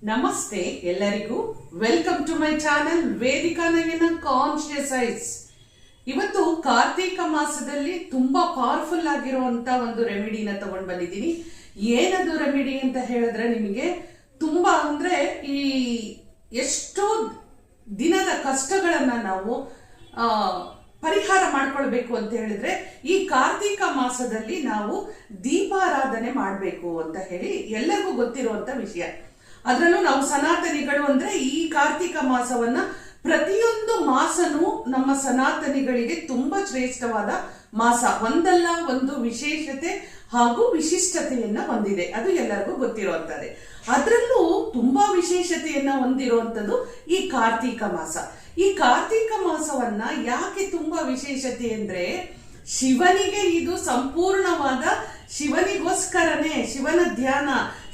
ನಮಸ್ತೆ ಎಲ್ಲರಿಗೂ. Welcome to my channel Vedika Nayana conscious eyes. ಇವತ್ತು ಕಾರ್ತಿಕ ಮಾಸದಲ್ಲಿ ತುಂಬಾ ಪವರ್ಫುಲ್ ಆಗಿರುವಂತ ಒಂದು ರೆಮಿಡಿನ ತಗೊಂಡ್ ಬಂದಿದ್ದೀನಿ. ಏನದು ರೆಮಿಡಿ ಅಂತ ಹೇಳಿದ್ರೆ, ನಿಮಗೆ ತುಂಬಾ ಅಂದ್ರೆ ಈ ಎಷ್ಟೋ ದಿನದ ಕಷ್ಟಗಳನ್ನ ನಾವು ಪರಿಹಾರ ಮಾಡ್ಕೊಳ್ಬೇಕು ಅಂತ ಹೇಳಿದ್ರೆ ಈ ಕಾರ್ತಿಕ ಮಾಸದಲ್ಲಿ ನಾವು ದೀಪಾರಾಧನೆ ಮಾಡಬೇಕು ಅಂತ ಹೇಳಿ ಎಲ್ಲರಿಗೂ ಗೊತ್ತಿರುವಂತ ವಿಷಯ. ಅದರಲ್ಲೂ ನಾವು ಸನಾತನಿಗಳು ಅಂದ್ರೆ ಈ ಕಾರ್ತಿಕ ಮಾಸವನ್ನ ಪ್ರತಿಯೊಂದು ಮಾಸನೂ ನಮ್ಮ ಸನಾತನಿಗಳಿಗೆ ತುಂಬಾ ಶ್ರೇಷ್ಠವಾದ ಮಾಸ, ಒಂದಲ್ಲ ಒಂದು ವಿಶೇಷತೆ ಹಾಗೂ ವಿಶಿಷ್ಟತೆಯನ್ನ ಹೊಂದಿದೆ. ಅದು ಎಲ್ಲರಿಗೂ ಗೊತ್ತಿರುವಂತದ್ದೇ. ಅದರಲ್ಲೂ ತುಂಬಾ ವಿಶೇಷತೆಯನ್ನ ಹೊಂದಿರುವಂತದ್ದು ಈ ಕಾರ್ತಿಕ ಮಾಸ. ಈ ಕಾರ್ತಿಕ ಮಾಸವನ್ನ ಯಾಕೆ ತುಂಬಾ ವಿಶೇಷತೆ ಅಂದ್ರೆ, ಶಿವನಿಗೆ ಇದು ಸಂಪೂರ್ಣವಾದ ಶಿವನಿಗೋಸ್ಕರನೇ, ಶಿವನ ಧ್ಯಾನ,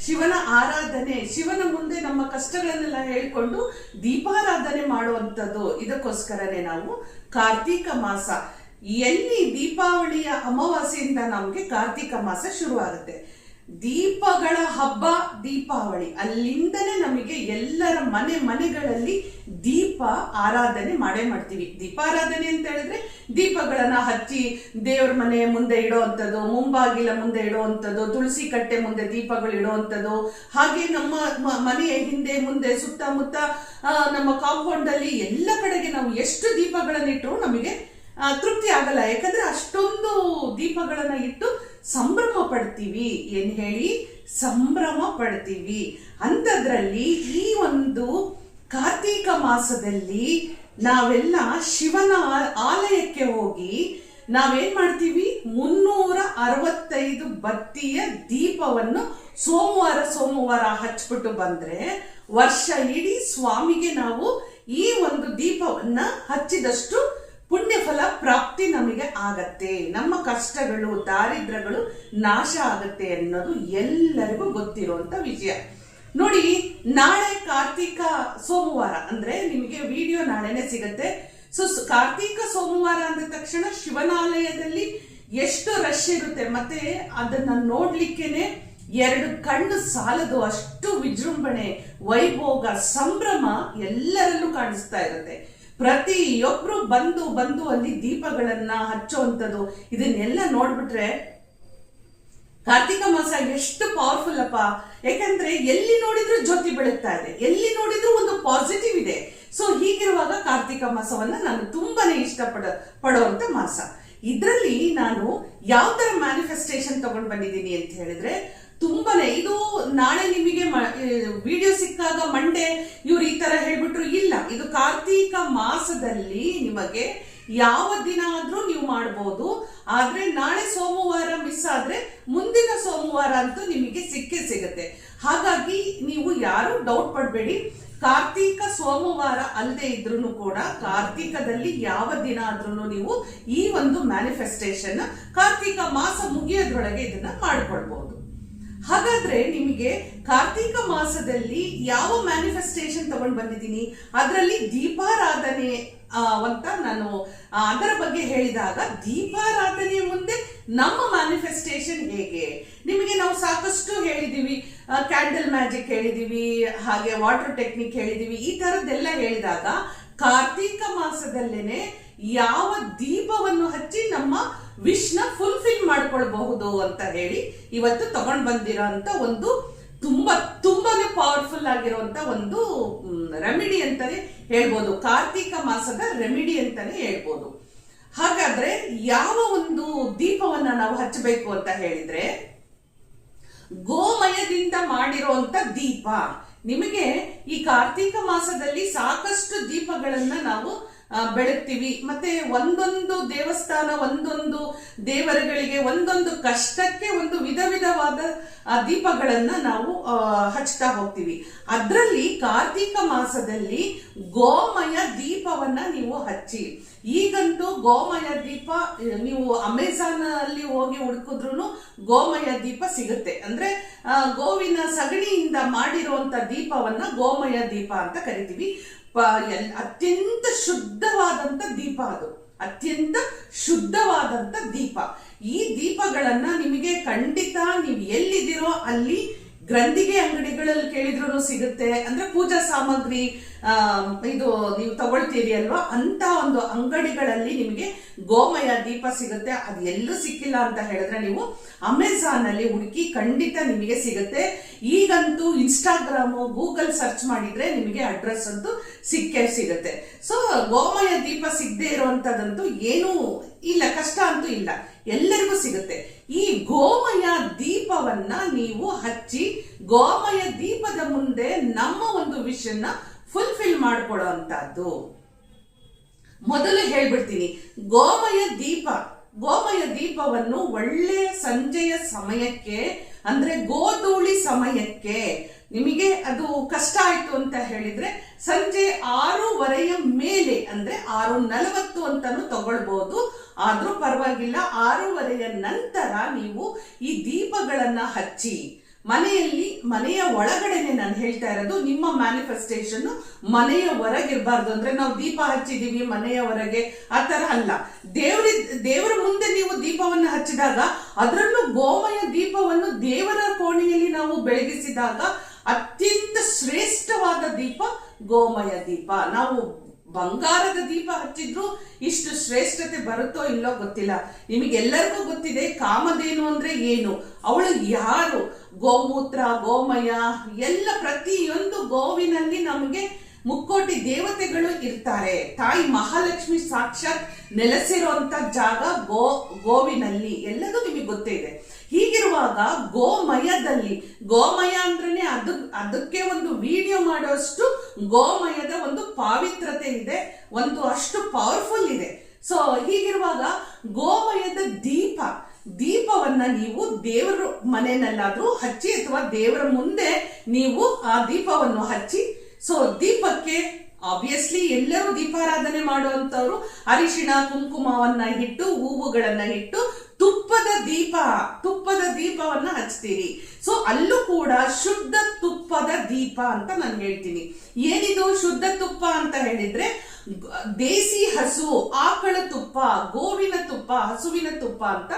ಶಿವನ ಆರಾಧನೆ, ಶಿವನ ಮುಂದೆ ನಮ್ಮ ಕಷ್ಟಗಳನ್ನೆಲ್ಲ ಹೇಳ್ಕೊಂಡು ದೀಪಾರಾಧನೆ ಮಾಡುವಂಥದ್ದು. ಇದಕ್ಕೋಸ್ಕರನೇ ನಾವು ಕಾರ್ತಿಕ ಮಾಸ, ಎಲ್ಲಿ ದೀಪಾವಳಿಯ ಅಮಾವಾಸ್ಯೆಯಿಂದ ನಮಗೆ ಕಾರ್ತಿಕ ಮಾಸ ಶುರುವಾಗುತ್ತೆ. ದೀಪಗಳ ಹಬ್ಬ ದೀಪಾವಳಿ, ಅಲ್ಲಿಂದನೇ ನಮಗೆ ಎಲ್ಲರ ಮನೆಗಳಲ್ಲಿ ದೀಪ ಆರಾಧನೆ ಮಾಡೇ ಮಾಡ್ತೀವಿ. ದೀಪಾರಾಧನೆ ಅಂತ ಹೇಳಿದ್ರೆ ದೀಪಗಳನ್ನ ಹಚ್ಚಿ ದೇವ್ರ ಮನೆ ಮುಂದೆ ಇಡೋವಂಥದ್ದು, ಮುಂಬಾಗಿಲ ಮುಂದೆ ಇಡೋವಂಥದ್ದು, ತುಳಸಿ ಕಟ್ಟೆ ಮುಂದೆ ದೀಪಗಳು ಇಡೋವಂಥದ್ದು, ಹಾಗೆ ನಮ್ಮ ಮನೆಯ ಹಿಂದೆ ಮುಂದೆ ಸುತ್ತಮುತ್ತ ನಮ್ಮ ಕಾಂಪೌಂಡ್ ಅಲ್ಲಿ ಎಲ್ಲ ಕಡೆಗೆ ನಾವು ಎಷ್ಟು ದೀಪಗಳನ್ನ ಇಟ್ಟರು ನಮಗೆ ತೃಪ್ತಿ ಆಗಲ್ಲ. ಯಾಕಂದ್ರೆ ಅಷ್ಟೊಂದು ದೀಪಗಳನ್ನ ಇಟ್ಟು ಸಂಭ್ರಮ ಪಡ್ತೀವಿ. ಏನ್ ಹೇಳಿ, ಸಂಭ್ರಮ ಪಡ್ತೀವಿ. ಅಂಥದ್ರಲ್ಲಿ ಈ ಒಂದು ಕಾರ್ತಿಕ ಮಾಸದಲ್ಲಿ ನಾವೆಲ್ಲ ಶಿವನ ಆಲಯಕ್ಕೆ ಹೋಗಿ ನಾವೇನ್ ಮಾಡ್ತೀವಿ, 365 ಬತ್ತಿಯ ದೀಪವನ್ನು ಸೋಮವಾರ ಹಚ್ಬಿಟ್ಟು ಬಂದ್ರೆ ವರ್ಷ ಇಡೀ ಸ್ವಾಮಿಗೆ ನಾವು ಈ ಒಂದು ದೀಪವನ್ನ ಹಚ್ಚಿದಷ್ಟು ಪುಣ್ಯ ಫಲ ಪ್ರಾಪ್ತಿ ನಮಗೆ ಆಗತ್ತೆ. ನಮ್ಮ ಕಷ್ಟಗಳು ದಾರಿದ್ರ್ಯಗಳು ನಾಶ ಆಗತ್ತೆ ಅನ್ನೋದು ಎಲ್ಲರಿಗೂ ಗೊತ್ತಿರುವಂತ ವಿಷಯ. ನೋಡಿ, ನಾಳೆ ಕಾರ್ತಿಕ ಸೋಮವಾರ ಅಂದ್ರೆ ನಿಮಗೆ ವಿಡಿಯೋ ನಾಳೆನೆ ಸಿಗತ್ತೆ. ಸೊ ಕಾರ್ತಿಕ ಸೋಮವಾರ ಅಂದ ತಕ್ಷಣ ಶಿವನಾಲಯದಲ್ಲಿ ಎಷ್ಟು ರಶ್ ಇರುತ್ತೆ, ಮತ್ತೆ ಅದನ್ನ ನೋಡ್ಲಿಕ್ಕೆನೆ 2 ಕಣ್ಣು ಸಾಲದು, ಅಷ್ಟು ವಿಜೃಂಭಣೆ, ವೈಭೋಗ, ಸಂಭ್ರಮ ಎಲ್ಲರಲ್ಲೂ ಕಾಣಿಸ್ತಾ ಇರುತ್ತೆ. ಪ್ರತಿಯೊಬ್ರು ಬಂದು ಅಲ್ಲಿ ದೀಪಗಳನ್ನ ಹಚ್ಚುವಂಥದ್ದು, ಇದನ್ನೆಲ್ಲ ನೋಡ್ಬಿಟ್ರೆ ಕಾರ್ತಿಕ ಮಾಸ ಎಷ್ಟು ಪವರ್ಫುಲ್ ಅಪ್ಪ. ಯಾಕಂದ್ರೆ ಎಲ್ಲಿ ನೋಡಿದ್ರು ಜ್ಯೋತಿ ಬೆಳಗ್ತಾ ಇದೆ, ಎಲ್ಲಿ ನೋಡಿದ್ರು ಒಂದು ಪಾಸಿಟಿವ್ ಇದೆ. ಸೊ ಹೀಗಿರುವಾಗ ಕಾರ್ತಿಕ ಮಾಸವನ್ನ ನಾನು ತುಂಬಾನೇ ಪಡುವಂತ ಮಾಸ. ಇದ್ರಲ್ಲಿ ನಾನು ಯಾವ ತರ ಮ್ಯಾನಿಫೆಸ್ಟೇಷನ್ ತಗೊಂಡ್ ಬಂದಿದ್ದೀನಿ ಅಂತ ಹೇಳಿದ್ರೆ, ತುಂಬಾನೇ ಇದು ನಾಳೆ ನಿಮಗೆ ವಿಡಿಯೋ ಸಿಕ್ಕಾಗ ಮಂಡೇ ಇವ್ರು ಈ ತರ ಹೇಳ್ಬಿಟ್ರು, ಇಲ್ಲ, ಇದು ಕಾರ್ತಿಕ ಮಾಸದಲ್ಲಿ ನಿಮಗೆ ಯಾವ ದಿನ ಆದ್ರೂ ನೀವು ಮಾಡಬಹುದು. ಆದ್ರೆ ನಾಳೆ ಸೋಮವಾರ ಮಿಸ್ ಆದ್ರೆ ಮುಂದಿನ ಸೋಮವಾರ ಅಂತೂ ನಿಮಗೆ ಸಿಗುತ್ತೆ. ಹಾಗಾಗಿ ನೀವು ಯಾರು ಡೌಟ್ ಪಡಬೇಡಿ. ಕಾರ್ತಿಕ ಸೋಮವಾರ ಅಲ್ಲದೆ ಇದ್ರೂ ಕೂಡ ಕಾರ್ತಿಕದಲ್ಲಿ ಯಾವ ದಿನ ಆದ್ರೂ ನೀವು ಈ ಒಂದು ಮ್ಯಾನಿಫೆಸ್ಟೇಷನ್ ಕಾರ್ತಿಕ ಮಾಸ ಮುಗಿಯೋದ್ರೊಳಗೆ ಇದನ್ನ ಮಾಡ್ಕೊಳ್ಬಹುದು. ಹಾಗಾದ್ರೆ ನಿಮಗೆ ಕಾರ್ತಿಕ ಮಾಸದಲ್ಲಿ ಯಾವ ಮ್ಯಾನಿಫೆಸ್ಟೇಷನ್ ತಗೊಂಡ್ ಬಂದಿದ್ದೀನಿ, ಅದರಲ್ಲಿ ದೀಪಾರಾಧನೆ ಅಂತ ನಾನು ಅದರ ಬಗ್ಗೆ ಹೇಳಿದಾಗ, ದೀಪಾರಾಧನೆಯ ಮುಂದೆ ನಮ್ಮ ಮ್ಯಾನಿಫೆಸ್ಟೇಷನ್ ಹೇಗೆ, ನಿಮಗೆ ನಾವು ಸಾಕಷ್ಟು ಹೇಳಿದೀವಿ. ಕ್ಯಾಂಡಲ್ ಮ್ಯಾಜಿಕ್ ಹೇಳಿದೀವಿ, ಹಾಗೆ ವಾಟರ್ ಟೆಕ್ನಿಕ್ ಹೇಳಿದೀವಿ. ಈ ತರದ್ದೆಲ್ಲ ಹೇಳಿದಾಗ ಕಾರ್ತಿಕ ಮಾಸದಲ್ಲೇನೆ ಯಾವ ದೀಪವನ್ನು ಹಚ್ಚಿ ನಮ್ಮ ವಿಶ್ನ ಫುಲ್ಫಿಲ್ ಮಾಡ್ಕೊಳ್ಬಹುದು ಅಂತ ಹೇಳಿ ಇವತ್ತು ತಗೊಂಡ್ ಬಂದಿರೋ ಅಂತ ಒಂದು ತುಂಬಾನೇ ಪವರ್ಫುಲ್ ಆಗಿರುವಂತ ಒಂದು ರೆಮಿಡಿ ಅಂತಾನೆ ಹೇಳ್ಬೋದು. ಕಾರ್ತಿಕ ಮಾಸದ ರೆಮಿಡಿ ಅಂತಾನೆ ಹೇಳ್ಬೋದು. ಹಾಗಾದ್ರೆ ಯಾವ ಒಂದು ದೀಪವನ್ನ ನಾವು ಹಚ್ಚಬೇಕು ಅಂತ ಹೇಳಿದ್ರೆ, ಗೋಮಯದಿಂದ ಮಾಡಿರುವಂತ ದೀಪ. ನಿಮಗೆ ಈ ಕಾರ್ತಿಕ ಮಾಸದಲ್ಲಿ ಸಾಕಷ್ಟು ದೀಪಗಳನ್ನ ನಾವು ಬೆಳಗ್ತೀವಿ. ಮತ್ತೆ ಒಂದೊಂದು ದೇವಸ್ಥಾನ, ಒಂದೊಂದು ದೇವರುಗಳಿಗೆ, ಒಂದೊಂದು ಕಷ್ಟಕ್ಕೆ ಒಂದು ವಿಧವಾದ ದೀಪಗಳನ್ನ ನಾವು ಹಚ್ತಾ ಹೋಗ್ತೀವಿ. ಅದರಲ್ಲಿ ಕಾರ್ತಿಕ ಮಾಸದಲ್ಲಿ ಗೋಮಯ ದೀಪವನ್ನ ನೀವು ಹಚ್ಚಿ. ಈಗಂತೂ ಗೋಮಯ ದೀಪ ನೀವು ಅಮೆಝಾನ್ ಅಲ್ಲಿ ಹೋಗಿ ಹುಡುಕಿದ್ರು ಗೋಮಯ ದೀಪ ಸಿಗುತ್ತೆ. ಅಂದ್ರೆ ಗೋವಿನ ಸಗಣಿಯಿಂದ ಮಾಡಿರುವಂತ ದೀಪವನ್ನ ಗೋಮಯ ದೀಪ ಅಂತ ಕರಿತೀವಿ. ಅತ್ಯಂತ ಶುದ್ಧವಾದಂತ ದೀಪ, ಅದು ಅತ್ಯಂತ ಶುದ್ಧವಾದಂತ ದೀಪ. ಈ ದೀಪಗಳನ್ನ ನಿಮಗೆ ಖಂಡಿತ ನೀವು ಎಲ್ಲಿದ್ದೀರೋ ಅಲ್ಲಿ ಗ್ರಂಥಿಗೆ ಅಂಗಡಿಗಳಲ್ಲಿ ಕೇಳಿದ್ರು ಸಿಗುತ್ತೆ. ಅಂದ್ರೆ ಪೂಜಾ ಸಾಮಗ್ರಿ ಇದು ನೀವು ತಗೊಳ್ತೀರಿ ಅಲ್ವಾ, ಅಂತ ಒಂದು ಅಂಗಡಿಗಳಲ್ಲಿ ನಿಮಗೆ ಗೋಮಯ ದೀಪ ಸಿಗುತ್ತೆ. ಅದು ಎಲ್ಲೂ ಸಿಕ್ಕಿಲ್ಲ ಅಂತ ಹೇಳಿದ್ರೆ ನೀವು ಅಮೆಝಾನ್ ಅಲ್ಲಿ ಹುಡುಕಿ ಖಂಡಿತ ನಿಮಗೆ ಸಿಗುತ್ತೆ. ಈಗಂತೂ ಇನ್ಸ್ಟಾಗ್ರಾಮು ಗೂಗಲ್ ಸರ್ಚ್ ಮಾಡಿದ್ರೆ ನಿಮಗೆ ಅಡ್ರೆಸ್ ಅಂತೂ ಸಿಕ್ಕೇ ಸಿಗುತ್ತೆ. ಸೊ ಗೋಮಯ ದೀಪ ಸಿಗದೆ ಇರುವಂತದಂತೂ ಏನೂ ಇಲ್ಲ, ಕಷ್ಟ ಅಂತೂ ಇಲ್ಲ, ಎಲ್ಲರಿಗೂ ಸಿಗುತ್ತೆ. ಈ ಗೋಮಯ ದೀಪವನ್ನ ನೀವು ಹಚ್ಚಿ ಗೋಮಯ ದೀಪದ ಮುಂದೆ ನಮ್ಮ ಒಂದು ವಿಷಯನ್ನ ಫುಲ್ಫಿಲ್ ಮಾಡ್ಕೊಳ್ಳೋ ಅಂತದ್ದು. ಮೊದಲು ಹೇಳ್ಬಿಡ್ತೀನಿ, ಗೋಮಯ ದೀಪವನ್ನು ಒಳ್ಳೆ ಸಂಜೆಯ ಸಮಯಕ್ಕೆ ಅಂದ್ರೆ ಗೋಧೂಳಿ ಸಮಯಕ್ಕೆ, ನಿಮಗೆ ಅದು ಕಷ್ಟ ಆಯ್ತು ಅಂತ ಹೇಳಿದ್ರೆ ಸಂಜೆ 6:30 ಮೇಲೆ ಅಂದ್ರೆ 6:40 ಅಂತಾನು ತಗೊಳ್ಬಹುದು, ಆದ್ರೂ ಪರವಾಗಿಲ್ಲ. 6:30 ನಂತರ ನೀವು ಈ ದೀಪಗಳನ್ನ ಹಚ್ಚಿ ಮನೆಯ ಒಳಗಡೆನೆ ನಾನು ಹೇಳ್ತಾ ಇರೋದು. ನಿಮ್ಮ ಮ್ಯಾನಿಫೆಸ್ಟೇಷನ್ ಮನೆಯ ಹೊರಗಿರ್ಬಾರ್ದು. ಅಂದ್ರೆ ನಾವು ದೀಪ ಹಚ್ಚಿದೀವಿ ಮನೆಯ ಹೊರಗೆ ಆ ತರ ಅಲ್ಲ. ದೇವರ ಮುಂದೆ ನೀವು ದೀಪವನ್ನು ಹಚ್ಚಿದಾಗ, ಅದರಲ್ಲೂ ಗೋಮಯ ದೀಪವನ್ನು ದೇವರ ಕೋಣೆಯಲ್ಲಿ ನಾವು ಬೆಳಗಿಸಿದಾಗ ಅತ್ಯಂತ ಶ್ರೇಷ್ಠವಾದ ದೀಪ ಗೋಮಯ ದೀಪ. ನಾವು ಬಂಗಾರದ ದೀಪ ಹಚ್ಚಿದ್ರು ಇಷ್ಟು ಶ್ರೇಷ್ಠತೆ ಬರುತ್ತೋ ಇಲ್ಲೋ ಗೊತ್ತಿಲ್ಲ. ನಿಮಗೆಲ್ಲರಿಗೂ ಗೊತ್ತಿದೆ ಕಾಮಧೇನು ಅಂದ್ರೆ ಏನು, ಅವಳು ಯಾರು. ಗೋಮೂತ್ರ, ಗೋಮಯ ಎಲ್ಲ ಪ್ರತಿಯೊಂದು ಗೋವಿನಲ್ಲಿ ನಮಗೆ ಮುಕ್ಕೋಟಿ ದೇವತೆಗಳು ಇರ್ತಾರೆ. ತಾಯಿ ಮಹಾಲಕ್ಷ್ಮಿ ಸಾಕ್ಷಾತ್ ನೆಲೆಸಿರುವಂತ ಜಾಗ ಗೋವಿನಲ್ಲಿ, ಎಲ್ಲದೂ ನಿಮಗೆ ಗೊತ್ತೇ ಇದೆ. ಹೀಗಿರುವಾಗ ಗೋಮಯ ಅಂದ್ರೆ ಅದಕ್ಕೆ ಒಂದು ವಿಡಿಯೋ ಮಾಡೋಷ್ಟು ಗೋಮಯದ ಒಂದು ಪಾವಿತ್ರತೆ ಇದೆ, ಒಂದು ಅಷ್ಟು ಪವರ್ಫುಲ್ ಇದೆ. ಸೊ ಹೀಗಿರುವಾಗ ಗೋಮಯದ ದೀಪವನ್ನ ನೀವು ದೇವರ ಮನೆಯಲ್ಲಾದ್ರೂ ಹಚ್ಚಿ ಅಥವಾ ದೇವರ ಮುಂದೆ ನೀವು ಆ ದೀಪವನ್ನು ಹಚ್ಚಿ. ಸೊ ದೀಪಕ್ಕೆ ಆಬ್ವಿಯಸ್ಲಿ ಎಲ್ಲರೂ ದೀಪಾರಾಧನೆ ಮಾಡುವಂತವ್ರು ಅರಿಶಿಣ ಕುಂಕುಮವನ್ನ ಇಟ್ಟು ಹೂವುಗಳನ್ನ ಇಟ್ಟು ತುಪ್ಪದ ದೀಪವನ್ನ ಹಚ್ತೀರಿ. ಸೊ ಅಲ್ಲೂ ಕೂಡ ಶುದ್ಧ ತುಪ್ಪದ ದೀಪ ಅಂತ ನಾನು ಹೇಳ್ತೀನಿ. ಏನಿದು ಶುದ್ಧ ತುಪ್ಪ ಅಂತ ಹೇಳಿದ್ರೆ ದೇಸಿ ಹಸು, ಆಕಳ ತುಪ್ಪ, ಗೋವಿನ ತುಪ್ಪ, ಹಸುವಿನ ತುಪ್ಪ ಅಂತ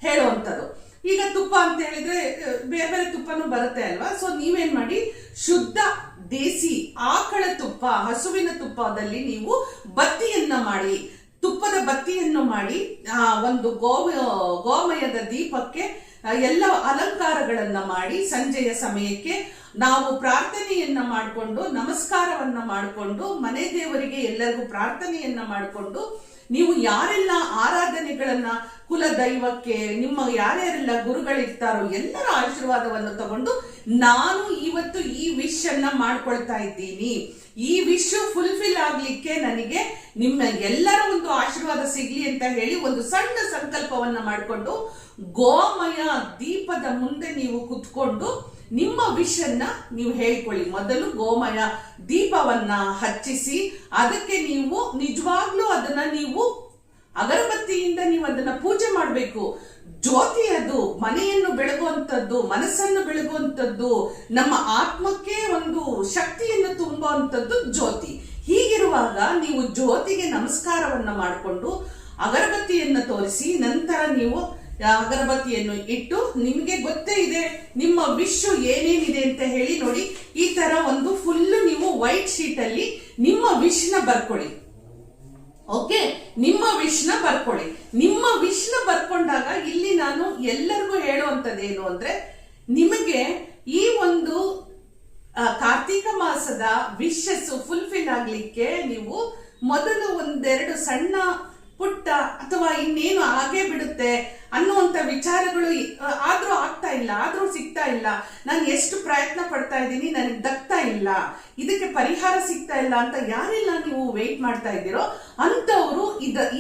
ಹೇಳುವಂಥದ್ದು. ಈಗ ತುಪ್ಪ ಅಂತ ಹೇಳಿದ್ರೆ ಬೇರೆ ಬೇರೆ ತುಪ್ಪನೂ ಬರುತ್ತೆ ಅಲ್ವಾ. ಸೊ ನೀವೇನ್ ಮಾಡಿ, ಶುದ್ಧ ದೇಸಿ ಆಕಳ ತುಪ್ಪ, ಹಸುವಿನ ತುಪ್ಪದಲ್ಲಿ ನೀವು ಬತ್ತಿಯನ್ನ ಮಾಡಿ, ತುಪ್ಪದ ಬತ್ತಿಯನ್ನು ಮಾಡಿ ಒಂದು ಗೋಮಯದ ದೀಪಕ್ಕೆ ಎಲ್ಲ ಅಲಂಕಾರಗಳನ್ನ ಮಾಡಿ ಸಂಜೆಯ ಸಮಯಕ್ಕೆ ನಾವು ಪ್ರಾರ್ಥನೆಯನ್ನ ಮಾಡಿಕೊಂಡು ನಮಸ್ಕಾರವನ್ನ ಮಾಡಿಕೊಂಡು ಮನೆ ದೇವರಿಗೆ ಎಲ್ಲರಿಗೂ ಪ್ರಾರ್ಥನೆಯನ್ನ ಮಾಡಿಕೊಂಡು ನೀವು ಯಾರೆಲ್ಲ ಆರಾಧನೆಗಳನ್ನ ಕುಲ ದೈವಕ್ಕೆ ನಿಮ್ಮ ಯಾರ್ಯಾರೆಲ್ಲ ಗುರುಗಳಿರ್ತಾರೋ ಎಲ್ಲರ ಆಶೀರ್ವಾದವನ್ನು ತಗೊಂಡು ನಾನು ಇವತ್ತು ಈ ವಿಶ್ ಅನ್ನ ಮಾಡ್ಕೊಳ್ತಾ ಇದ್ದೀನಿ. ಈ ವಿಶ್ ಫುಲ್ಫಿಲ್ ಆಗ್ಲಿಕ್ಕೆ ನನಗೆ ನಿಮ್ಮ ಎಲ್ಲರ ಒಂದು ಆಶೀರ್ವಾದ ಸಿಗ್ಲಿ ಅಂತ ಹೇಳಿ ಒಂದು ಸಣ್ಣ ಸಂಕಲ್ಪವನ್ನ ಮಾಡಿಕೊಂಡು ಗೋಮಯ ದೀಪದ ಮುಂದೆ ನೀವು ಕುತ್ಕೊಂಡು ನಿಮ್ಮ ವಿಶ್ ಅನ್ನ ನೀವು ಹೇಳ್ಕೊಳ್ಳಿ. ಮೊದಲು ಗೋಮಯ ದೀಪವನ್ನ ಹಚ್ಚಿಸಿ ಅದಕ್ಕೆ ನೀವು ನಿಜವಾಗ್ಲೂ ಅದನ್ನ ನೀವು ಅಗರಬತ್ತಿಯಿಂದ ನೀವು ಅದನ್ನ ಪೂಜೆ ಮಾಡಬೇಕು. ಜ್ಯೋತಿ ಅದು ಮನೆಯನ್ನು ಬೆಳಗುವಂಥದ್ದು, ಮನಸ್ಸನ್ನು ಬೆಳಗುವಂಥದ್ದು, ನಮ್ಮ ಆತ್ಮಕ್ಕೆ ಒಂದು ಶಕ್ತಿಯನ್ನು ತುಂಬುವಂಥದ್ದು ಜ್ಯೋತಿ. ಹೀಗಿರುವಾಗ ನೀವು ಜ್ಯೋತಿಗೆ ನಮಸ್ಕಾರವನ್ನ ಮಾಡಿಕೊಂಡು ಅಗರಬತ್ತಿಯನ್ನು ತೋರಿಸಿ ನಂತರ ನೀವು ಅಗರಬತ್ತಿಯನ್ನು ಇಟ್ಟು ನಿಮಗೆ ಗೊತ್ತೇ ಇದೆ ನಿಮ್ಮ ವಿಶ್ ಏನೇನಿದೆ ಅಂತ ಹೇಳಿ ನೋಡಿ. ಈ ತರ ಒಂದು ಫುಲ್ ನೀವು ವೈಟ್ ಶೀಟ್ ಅಲ್ಲಿ ನಿಮ್ಮ ವಿಶ್ ನ ಬರ್ಕೊಳ್ಳಿ. ಓಕೆ, ನಿಮ್ಮ ವಿಶ್ ನ ಬರ್ಕೊಳ್ಳಿ. ನಿಮ್ಮ ವಿಶ್ ನ ಬರ್ಕೊಂಡಾಗ ಇಲ್ಲಿ ನಾನು ಎಲ್ಲರಿಗೂ ಹೇಳುವಂತದ್ದೇನು ಅಂದ್ರೆ, ನಿಮಗೆ ಈ ಒಂದು ಕಾರ್ತಿಕ ಮಾಸದ ವಿಶಸ್ ಫುಲ್ಫಿಲ್ ಆಗ್ಲಿಕ್ಕೆ ನೀವು ಮೊದಲು ಒಂದೆರಡು ಸಣ್ಣ ಪುಟ್ಟ ಅಥವಾ ಇನ್ನೇನು ಆಗೇ ಬಿಡುತ್ತೆ ಅನ್ನುವಂತ ವಿಚಾರಗಳು ಆದ್ರೂ ಆಗ್ತಾ ಇಲ್ಲ, ಆದ್ರೂ ಸಿಗ್ತಾ ಇಲ್ಲ, ನಾನು ಎಷ್ಟು ಪ್ರಯತ್ನ ಪಡ್ತಾ ಇದ್ದೀನಿ ನನಗೆ ದಕ್ತಾ ಇಲ್ಲ, ಇದಕ್ಕೆ ಪರಿಹಾರ ಸಿಗ್ತಾ ಇಲ್ಲ ಅಂತ ಯಾರೆಲ್ಲ ನೀವು ವೇಟ್ ಮಾಡ್ತಾ ಇದ್ದೀರೋ ಅಂತವರು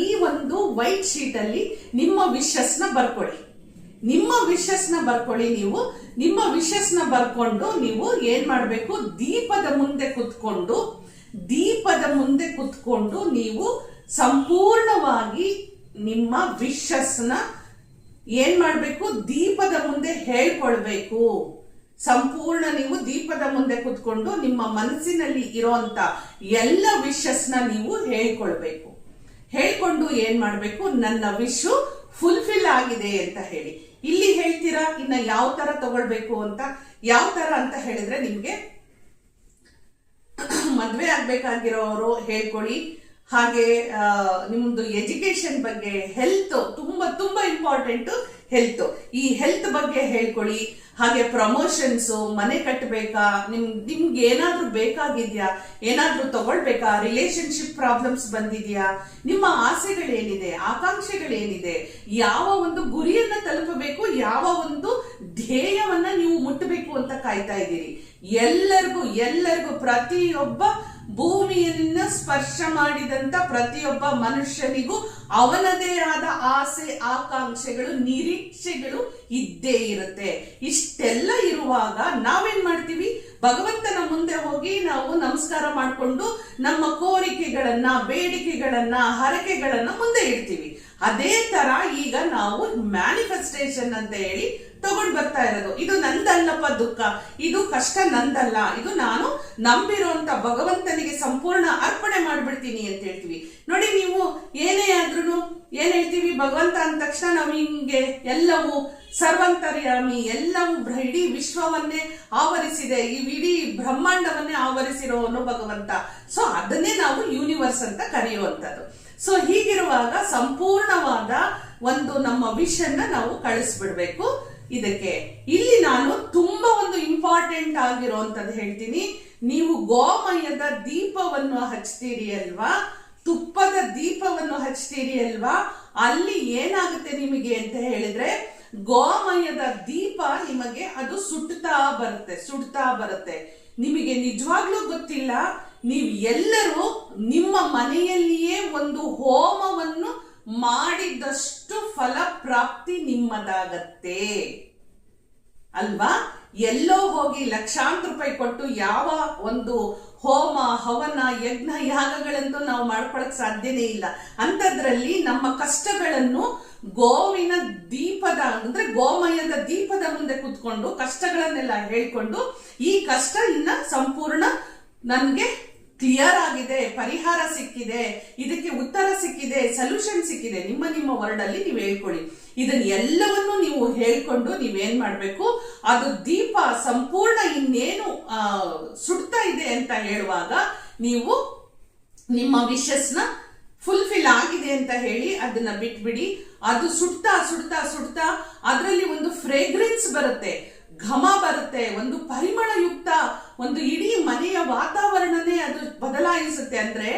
ಈ ಒಂದು ವೈಟ್ ಶೀಟ್ ಅಲ್ಲಿ ನಿಮ್ಮ ವಿಶಸ್ ನ ಬರ್ಕೊಳ್ಳಿ. ನಿಮ್ಮ ವಿಶಸ್ ನ ಬರ್ಕೊಳ್ಳಿ. ನೀವು ನಿಮ್ಮ ವಿಶಸ್ ನ ಬರ್ಕೊಂಡು ನೀವು ಏನ್ ಮಾಡ್ಬೇಕು, ದೀಪದ ಮುಂದೆ ಕುತ್ಕೊಂಡು ನೀವು ಸಂಪೂರ್ಣವಾಗಿ ನಿಮ್ಮ ವಿಶಸ್ ನ ಏನ್ ಮಾಡ್ಬೇಕು, ದೀಪದ ಮುಂದೆ ಹೇಳ್ಕೊಳ್ಬೇಕು. ಸಂಪೂರ್ಣ ನೀವು ದೀಪದ ಮುಂದೆ ಕುತ್ಕೊಂಡು ನಿಮ್ಮ ಮನಸ್ಸಿನಲ್ಲಿ ಇರೋಂತ ಎಲ್ಲ ವಿಶಸ್ ನ ನೀವು ಹೇಳ್ಕೊಳ್ಬೇಕು. ಹೇಳ್ಕೊಂಡು ಏನ್ ಮಾಡ್ಬೇಕು, ನನ್ನ ವಿಶ್ ಫುಲ್ಫಿಲ್ ಆಗಿದೆ ಅಂತ ಹೇಳಿ. ಇಲ್ಲಿ ಹೇಳ್ತೀರಾ ಇನ್ನ ಯಾವ ತರ ತಗೊಳ್ಬೇಕು ಅಂತ. ಯಾವ ತರ ಅಂತ ಹೇಳಿದ್ರೆ, ನಿಮ್ಗೆ ಮದ್ವೆ ಆಗ್ಬೇಕಾಗಿರೋರು ಹೇಳ್ಕೊಳ್ಳಿ. ಹಾಗೆ ನಿಮ್ದು ಎಜುಕೇಶನ್ ಬಗ್ಗೆ, ಹೆಲ್ತ್ ತುಂಬಾ ತುಂಬಾ ಇಂಪಾರ್ಟೆಂಟ್. ಹೆಲ್ತ್, ಈ ಹೆಲ್ತ್ ಬಗ್ಗೆ ಹೇಳ್ಕೊಳ್ಳಿ. ಹಾಗೆ ಪ್ರಮೋಷನ್ಸ್, ಮನೆ ಕಟ್ಟಬೇಕಾ, ನಿಮ್ಗೆ ಏನಾದ್ರೂ ಬೇಕಾಗಿದ್ಯಾ, ಏನಾದ್ರೂ ತಗೊಳ್ಬೇಕಾ, ರಿಲೇಶನ್ಶಿಪ್ ಪ್ರಾಬ್ಲಮ್ಸ್ ಬಂದಿದ್ಯಾ, ನಿಮ್ಮ ಆಸೆಗಳೇನಿದೆ, ಆಕಾಂಕ್ಷೆಗಳೇನಿದೆ, ಯಾವ ಒಂದು ಗುರಿಯನ್ನ ತಲುಪಬೇಕು, ಯಾವ ಒಂದು ಧ್ಯೇಯವನ್ನ ನೀವು ಮುಟ್ಟಬೇಕು ಅಂತ ಕಾಯ್ತಾ ಇದ್ದೀರಿ. ಎಲ್ಲರಿಗೂ ಪ್ರತಿಯೊಬ್ಬ ಭೂಮಿಯನ್ನ ಸ್ಪರ್ಶ ಮಾಡಿದಂತ ಪ್ರತಿಯೊಬ್ಬ ಮನುಷ್ಯನಿಗೂ ಅವನದೇ ಆದ ಆಸೆ, ಆಕಾಂಕ್ಷೆಗಳು, ನಿರೀಕ್ಷೆಗಳು ಇದ್ದೇ ಇರುತ್ತೆ. ಇಷ್ಟೆಲ್ಲ ಇರುವಾಗ ನಾವೇನ್ ಮಾಡ್ತೀವಿ, ಭಗವಂತನ ಮುಂದೆ ಹೋಗಿ ನಾವು ನಮಸ್ಕಾರ ಮಾಡಿಕೊಂಡು ನಮ್ಮ ಕೋರಿಕೆಗಳನ್ನ, ಬೇಡಿಕೆಗಳನ್ನ, ಹರಕೆಗಳನ್ನ ಮುಂದೆ ಇಡ್ತೀವಿ. ಅದೇ ತರ ಈಗ ನಾವು ಮ್ಯಾನಿಫೆಸ್ಟೇಷನ್ ಅಂತ ಹೇಳಿ ತಗೊಂಡ್ ಬರ್ತಾ ಇರೋದು. ಇದು ನಂದಲ್ಲಪ್ಪ ದುಃಖ, ಇದು ಕಷ್ಟ ನಂದಲ್ಲ, ಇದು ನಾನು ನಂಬಿರುವಂತ ಭಗವಂತನಿಗೆ ಸಂಪೂರ್ಣ ಅರ್ಪಣೆ ಮಾಡ್ಬಿಡ್ತೀನಿ ಅಂತ ಹೇಳ್ತೀವಿ. ನೋಡಿ, ನೀವು ಏನೇ ಆದ್ರೂ ಏನ್ ಹೇಳ್ತೀವಿ, ಭಗವಂತ ಅಂದ ತಕ್ಷಣ ನಾವು ಹಿಂಗೆ ಎಲ್ಲವೂ ಸರ್ವಂತರ್ಯಾಮಿ, ಎಲ್ಲವೂ ಇಡೀ ವಿಶ್ವವನ್ನೇ ಆವರಿಸಿದೆ, ಈ ಇಡೀ ಬ್ರಹ್ಮಾಂಡವನ್ನೇ ಆವರಿಸಿರೋನು ಭಗವಂತ. ಸೊ ಅದನ್ನೇ ನಾವು ಯೂನಿವರ್ಸ್ ಅಂತ ಕರೆಯುವಂಥದ್ದು. ಸೊ ಹೀಗಿರುವಾಗ ಸಂಪೂರ್ಣವಾದ ಒಂದು ನಮ್ಮ ವಿಷನ್ನ ನಾವು ಕಳಿಸ್ಬಿಡ್ಬೇಕು. ಇದಕ್ಕೆ ಇಲ್ಲಿ ನಾನು ತುಂಬಾ ಒಂದು ಇಂಪಾರ್ಟೆಂಟ್ ಆಗಿರೋಂಥದ್ದು ಹೇಳ್ತೀನಿ. ನೀವು ಗೋಮಯದ ದೀಪವನ್ನು ಹಚ್ತೀರಿ ಅಲ್ವಾ, ತುಪ್ಪದ ದೀಪವನ್ನು ಹಚ್ತೀರಿ ಅಲ್ವಾ, ಅಲ್ಲಿ ಏನಾಗುತ್ತೆ ನಿಮಗೆ ಅಂತ ಹೇಳಿದ್ರೆ, ಗೋಮಯದ ದೀಪ ನಿಮಗೆ ಅದು ಸುಡ್ತಾ ಬರುತ್ತೆ. ನಿಮಗೆ ನಿಜವಾಗ್ಲೂ ಗೊತ್ತಿಲ್ಲ, ನೀವು ಎಲ್ಲರೂ ನಿಮ್ಮ ಮನೆಯಲ್ಲಿಯೇ ಒಂದು ಹೋಮವನ್ನು ಮಾಡಿದಷ್ಟು ಫಲಪ್ರಾಪ್ತಿ ನಿಮ್ಮದಾಗತ್ತೆ ಅಲ್ವಾ. ಎಲ್ಲೋ ಹೋಗಿ ಲಕ್ಷಾಂತರ ರೂಪಾಯಿ ಕೊಟ್ಟು ಯಾವ ಒಂದು ಹೋಮ, ಹವನ, ಯಜ್ಞ, ಯಾಗಗಳಂತೂ ನಾವು ಮಾಡ್ಕೊಳಕ್ ಸಾಧ್ಯನೇ ಇಲ್ಲ. ಅಂಥದ್ರಲ್ಲಿ ನಮ್ಮ ಕಷ್ಟಗಳನ್ನು ಗೋವಿನ ದೀಪದ ಅಂದ್ರೆ ಗೋಮಯದ ದೀಪದ ಮುಂದೆ ಕೂತ್ಕೊಂಡು ಕಷ್ಟಗಳನ್ನೆಲ್ಲ ಹೇಳ್ಕೊಂಡು, ಈ ಕಷ್ಟ ಇನ್ನ ಸಂಪೂರ್ಣ ನನ್ಗೆ ಕ್ಲಿಯರ್ ಆಗಿದೆ, ಪರಿಹಾರ ಸಿಕ್ಕಿದೆ, ಇದಕ್ಕೆ ಉತ್ತರ ಸಿಕ್ಕಿದೆ, ಸೊಲ್ಯೂಷನ್ ಸಿಕ್ಕಿದೆ, ನಿಮ್ಮ ವರ್ಡ್ ಅಲ್ಲಿ ನೀವು ಹೇಳ್ಕೊಳ್ಳಿ. ಇದನ್ನ ಎಲ್ಲವನ್ನೂ ನೀವು ಹೇಳ್ಕೊಂಡು ನೀವೇನ್ ಮಾಡ್ಬೇಕು, ಅದು ದೀಪ ಸಂಪೂರ್ಣ ಇನ್ನೇನು ಸುಡ್ತಾ ಇದೆ ಅಂತ ಹೇಳುವಾಗ ನೀವು ನಿಮ್ಮ ವಿಶಸ್ನ ಫುಲ್ಫಿಲ್ ಆಗಿದೆ ಅಂತ ಹೇಳಿ ಅದನ್ನ ಬಿಟ್ಬಿಡಿ. ಅದು ಸುಡ್ತಾ ಅದರಲ್ಲಿ ಒಂದು ಫ್ರೇಗ್ರೆನ್ಸ್ ಬರುತ್ತೆ, ಘಮ ಬರುತ್ತೆ, ಒಂದು ಪರಿಮಳಯುಕ್ತ ಒಂದು ಇಡೀ ಮನೆಯ ವಾತಾವರಣನೇ ಅದು ಬದಲಾಯಿಸುತ್ತೆ. ಅಂದ್ರೆ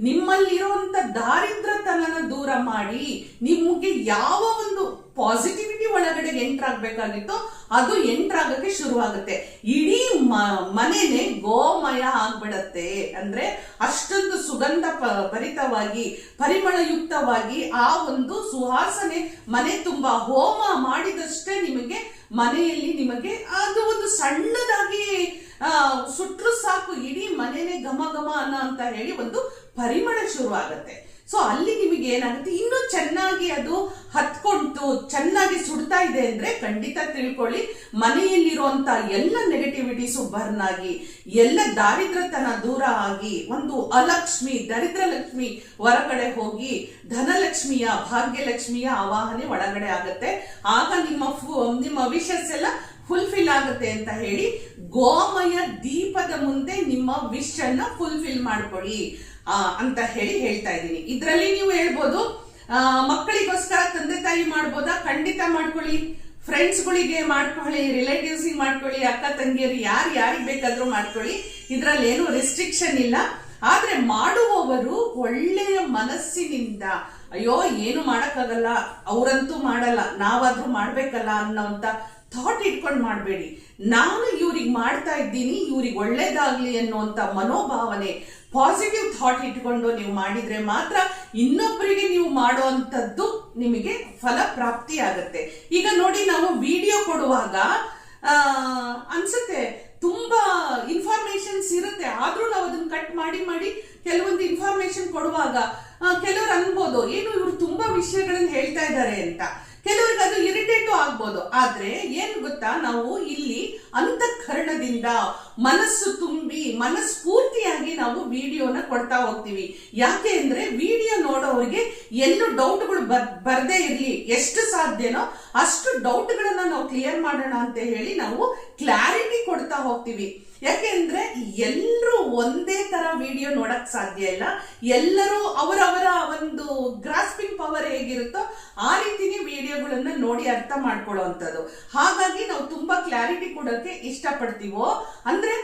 ನಿಮ್ಮಲ್ಲಿರುವಂತ ದಾರಿದ್ರ್ಯತನನ ದೂರ ಮಾಡಿ ನಿಮಗೆ ಯಾವ ಒಂದು ಪಾಸಿಟಿವಿಟಿ ಒಳಗಡೆ ಎಂಟರ್ ಆಗ್ಬೇಕಾಗಿತ್ತೋ ಅದು ಎಂಟರ್ ಆಗಕ್ಕೆ ಶುರುವಾಗುತ್ತೆ. ಇಡೀ ಮನೆನೇ ಗೋಮಯ ಆಗ್ಬಿಡತ್ತೆ. ಅಂದ್ರೆ ಅಷ್ಟೊಂದು ಸುಗಂಧ ಭರಿತವಾಗಿ, ಪರಿಮಳಯುಕ್ತವಾಗಿ ಆ ಒಂದು ಸುವಾಸನೆ ಮನೆ ತುಂಬಾ. ಹೋಮ ಮಾಡಿದಷ್ಟೇ ನಿಮಗೆ ಮನೆಯಲ್ಲಿ ನಿಮಗೆ ಅದು ಒಂದು ಸಣ್ಣದಾಗಿ ಸುಟ್ರು ಸಾಕು, ಇಡೀ ಮನೆನೇ ಘಮ ಘಮ ಅನ್ನೋ ಅಂತ ಹೇಳಿ ಒಂದು ಪರಿಮಳ ಶುರು ಆಗತ್ತೆ. ಸೊ ಅಲ್ಲಿ ನಿಮಗೆ ಏನಾಗುತ್ತೆ, ಇನ್ನೂ ಚೆನ್ನಾಗಿ ಅದು ಹತ್ಕೊಂಡು ಚೆನ್ನಾಗಿ ಸುಡ್ತಾ ಇದೆ ಅಂದ್ರೆ ಖಂಡಿತ ತಿಳ್ಕೊಳ್ಳಿ, ಮನೆಯಲ್ಲಿರುವಂತ ಎಲ್ಲ ನೆಗೆಟಿವಿಟೀಸು ಬರ್ನ್ ಆಗಿ, ಎಲ್ಲ ದಾರಿದ್ರ್ಯತನ ದೂರ ಆಗಿ, ಒಂದು ಅಲಕ್ಷ್ಮಿ, ದರಿದ್ರ ಲಕ್ಷ್ಮಿ ಹೊರಗಡೆ ಹೋಗಿ ಧನಲಕ್ಷ್ಮಿಯ, ಭಾಗ್ಯಲಕ್ಷ್ಮಿಯ ಆವಾಹನೆ ಒಳಗಡೆ ಆಗತ್ತೆ. ಆಗ ನಿಮ್ಮ ವಿಶಸ್ ಎಲ್ಲ ಫುಲ್ಫಿಲ್ ಆಗುತ್ತೆ ಅಂತ ಹೇಳಿ ಗೋಮಯ ದೀಪದ ಮುಂದೆ ನಿಮ್ಮ ವಿಶ್ ಅನ್ನ ಫುಲ್ಫಿಲ್ ಮಾಡ್ಕೊಳ್ಳಿ ಅಂತ ಹೇಳಿ ಹೇಳ್ತಾ ಇದ್ದೀನಿ. ಇದ್ರಲ್ಲಿ ನೀವು ಹೇಳ್ಬೋದು, ಮಕ್ಕಳಿಗೋಸ್ಕರ ತಂದೆ ತಾಯಿ ಮಾಡ್ಬೋದಾ? ಖಂಡಿತ ಮಾಡ್ಕೊಳ್ಳಿ. ಫ್ರೆಂಡ್ಸ್ಗಳಿಗೆ ಮಾಡ್ಕೊಳ್ಳಿ, ರಿಲೇಟಿವ್ಸ್ ಮಾಡ್ಕೊಳ್ಳಿ, ಅಕ್ಕ ತಂಗಿಯರು ಯಾರಿಗೆ ಬೇಕಾದ್ರೂ ಮಾಡ್ಕೊಳ್ಳಿ. ಇದ್ರಲ್ಲಿ ಏನು ರೆಸ್ಟ್ರಿಕ್ಷನ್ ಇಲ್ಲ. ಆದ್ರೆ ಮಾಡುವವರು ಒಳ್ಳೆಯ ಮನಸ್ಸಿನಿಂದ, ಅಯ್ಯೋ ಏನು ಮಾಡಕ್ಕಾಗಲ್ಲ, ಅವರಂತೂ ಮಾಡಲ್ಲ, ನಾವಾದ್ರೂ ಮಾಡ್ಬೇಕಲ್ಲ ಅನ್ನೋಂತ ಥಾಟ್ ಇಟ್ಕೊಂಡು ಮಾಡಬೇಡಿ. ನಾನು ಇವ್ರಿಗೆ ಮಾಡ್ತಾ ಇದ್ದೀನಿ, ಇವ್ರಿಗೆ ಒಳ್ಳೇದಾಗ್ಲಿ ಅನ್ನುವಂತ ಮನೋಭಾವನೆ, ಪಾಸಿಟಿವ್ ಥಾಟ್ ಇಟ್ಕೊಂಡು ನೀವು ಮಾಡಿದ್ರೆ ಮಾತ್ರ ಇನ್ನೊಬ್ಬರಿಗೆ ನೀವು ಮಾಡುವಂಥದ್ದು ನಿಮಗೆ ಫಲ ಪ್ರಾಪ್ತಿ ಆಗತ್ತೆ. ಈಗ ನೋಡಿ, ನಾವು ವಿಡಿಯೋ ಕೊಡುವಾಗ ಅನ್ಸುತ್ತೆ ತುಂಬಾ ಇನ್ಫಾರ್ಮೇಶನ್ಸ್ ಇರುತ್ತೆ, ಆದ್ರೂ ನಾವು ಅದನ್ನ ಕಟ್ ಮಾಡಿ ಕೆಲವೊಂದು ಇನ್ಫಾರ್ಮೇಶನ್ ಕೊಡುವಾಗ ಕೆಲವರು ಅನ್ಬೋದು, ಏನು ಇವ್ರು ತುಂಬಾ ವಿಷಯಗಳನ್ನ ಹೇಳ್ತಾ ಇದ್ದಾರೆ ಅಂತ. ಕೆಲವರಿಗೆ ಅದು ಇರಿಟೇಟು ಆಗ್ಬೋದು. ಆದ್ರೆ ಏನ್ ಗೊತ್ತಾ, ನಾವು ಇಲ್ಲಿ ಅಂತಃಕರಣದಿಂದ ಮನಸ್ಸು ತುಂಬಿ ಮನಸ್ಫೂರ್ತಿಯಾಗಿ ಆಗಿ ನಾವು ವಿಡಿಯೋನ ಕೊಡ್ತಾ ಹೋಗ್ತೀವಿ. ಯಾಕೆ ಅಂದ್ರೆ ವಿಡಿಯೋ ನೋಡೋರಿಗೆ ಎಲ್ಲೂ ಡೌಟ್ಗಳು ಬರ್ದೇ ಇರ್ಲಿ, ಎಷ್ಟು ಸಾಧ್ಯನೋ ಅಷ್ಟು ಡೌಟ್ಗಳನ್ನ ನಾವು ಕ್ಲಿಯರ್ ಮಾಡೋಣ ಅಂತ ಹೇಳಿ ನಾವು ಕ್ಲಾರಿಟಿ ಕೊಡ್ತಾ ಹೋಗ್ತೀವಿ. ಯಾಕೆಂದ್ರೆ ಎಲ್ಲರೂ ಒಂದೇ ತರ ವಿಡಿಯೋ ನೋಡಕ್ ಸಾಧ್ಯ ಇಲ್ಲ. ಎಲ್ಲರೂ ಅವರವರ ಒಂದು ಗ್ರಾಸ್ಪಿಂಗ್ ಪವರ್ ಹೇಗಿರುತ್ತೋ ಆ ರೀತಿನೇ ವಿಡಿಯೋಗಳನ್ನ ನೋಡಿ ಅರ್ಥ ಮಾಡ್ಕೊಳ್ಳುವಂಥದ್ದು. ಹಾಗಾಗಿ ನಾವು ತುಂಬಾ ಕ್ಲಾರಿಟಿ ಕೊಡೋಕೆ ಇಷ್ಟಪಡ್ತೀವೋ, ಅಂದ್ರೆ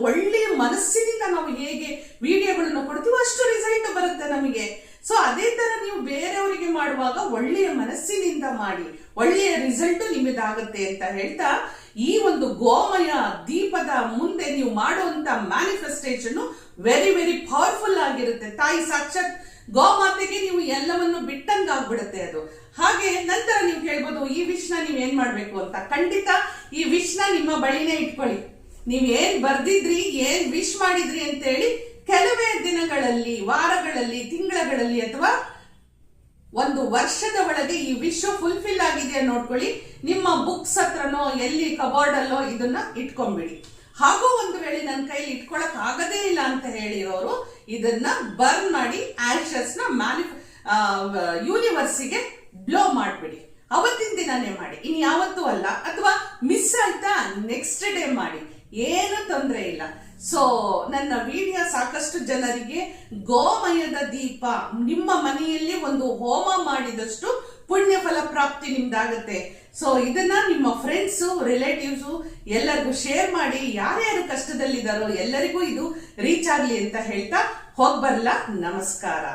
ಒಳ್ಳೆಯ ಮನಸ್ಸಿನಿಂದ ನಾವು ಹೇಗೆ ವಿಡಿಯೋಗಳನ್ನ ಕೊಡ್ತೀವೋ ಅಷ್ಟು ರಿಸಲ್ಟ್ ಬರುತ್ತೆ ನಮಗೆ. ಸೊ ಅದೇ ತರ ನೀವು ಬೇರೆಯವರಿಗೆ ಮಾಡುವಾಗ ಒಳ್ಳೆಯ ಮನಸ್ಸಿನಿಂದ ಮಾಡಿ, ಒಳ್ಳೆಯ ರಿಸಲ್ಟ್ ನಿಮ್ಮದಾಗುತ್ತೆ ಅಂತ ಹೇಳ್ತಾ, ಈ ಒಂದು ಗೋಮಯ ದೀಪದ ಮುಂದೆ ನೀವು ಮಾಡುವಂತ ಮ್ಯಾನಿಫೆಸ್ಟೇಷನ್ ವೆರಿ ವೆರಿ ಪವರ್ಫುಲ್ ಆಗಿರುತ್ತೆ. ತಾಯಿ ಸಾಕ್ಷಾತ್ ಗೋಮಾತೆಗೆ ನೀವು ಎಲ್ಲವನ್ನು ಬಿಟ್ಟಂಗ ಆಗ್ಬಿಡುತ್ತೆ ಅದು. ಹಾಗೆ ನಂತರ ನೀವು ಕೇಳ್ಬೋದು, ಈ ವಿಷ್ನ ನೀವ್ ಏನ್ ಮಾಡ್ಬೇಕು ಅಂತ. ಖಂಡಿತ ಈ ವಿಷ್ನ ನಿಮ್ಮ ಬಳಿನೇ ಇಟ್ಕೊಳ್ಳಿ. ನೀವ್ ಏನ್ ಬರ್ದಿದ್ರಿ, ಏನ್ ವಿಶ್ ಮಾಡಿದ್ರಿ ಅಂತ ಹೇಳಿ ಕೆಲವೇ ದಿನಗಳಲ್ಲಿ, ವಾರಗಳಲ್ಲಿ, ತಿಂಗಳಲ್ಲಿ ಅಥವಾ ಒಂದು ವರ್ಷದ ಒಳಗೆ ಈ ವಿಶ್ ಫುಲ್ಫಿಲ್ ಆಗಿದೆಯಾ ನೋಡ್ಕೊಳ್ಳಿ. ನಿಮ್ಮ ಬುಕ್ಸ್ ಹತ್ರನೋ ಎಲ್ಲಿ ಕಬೋರ್ಡ್ ಅಲ್ಲೋ ಇದನ್ನ ಇಟ್ಕೊಂಡ್ಬಿಡಿ. ಹಾಗೂ ಒಂದು ವೇಳೆ ನನ್ನ ಕೈಲಿ ಇಟ್ಕೊಳಕ್ ಆಗದೇ ಇಲ್ಲ ಅಂತ ಹೇಳಿರೋರು ಇದನ್ನ ಬರ್ನ್ ಮಾಡಿ ಆಶಸ್ ನ ಯೂನಿವರ್ಸಿಗೆ ಬ್ಲೋ ಮಾಡ್ಬಿಡಿ. ಅವತ್ತಿನ ದಿನಾನೇ ಮಾಡಿ, ಇನ್ ಯಾವತ್ತೂ ಅಲ್ಲ. ಅಥವಾ ಮಿಸ್ ಆಯ್ತಾ ನೆಕ್ಸ್ಟ್ ಡೇ ಮಾಡಿ, ಏನು ತೊಂದರೆ ಇಲ್ಲ. ಸೊ ನನ್ನ ವಿಡಿಯೋ ಸಾಕಷ್ಟು ಜನರಿಗೆ ಗೋಮಯದ ದೀಪ ನಿಮ್ಮ ಮನೆಯಲ್ಲಿ ಒಂದು ಹೋಮ ಮಾಡಿದಷ್ಟು ಪುಣ್ಯ ಫಲ ಪ್ರಾಪ್ತಿ ನಿಮ್ದಾಗತ್ತೆ. ಸೊ ಇದನ್ನ ನಿಮ್ಮ ಫ್ರೆಂಡ್ಸ್, ರಿಲೇಟಿವ್ಸ್ ಎಲ್ಲರಿಗೂ ಶೇರ್ ಮಾಡಿ. ಯಾರ್ಯಾರು ಕಷ್ಟದಲ್ಲಿದ್ದಾರೋ ಎಲ್ಲರಿಗೂ ಇದು ರೀಚ್ ಆಗ್ಲಿ ಅಂತ ಹೇಳ್ತಾ ಹೋಗ್ಬರ್ಲಾ. ನಮಸ್ಕಾರ.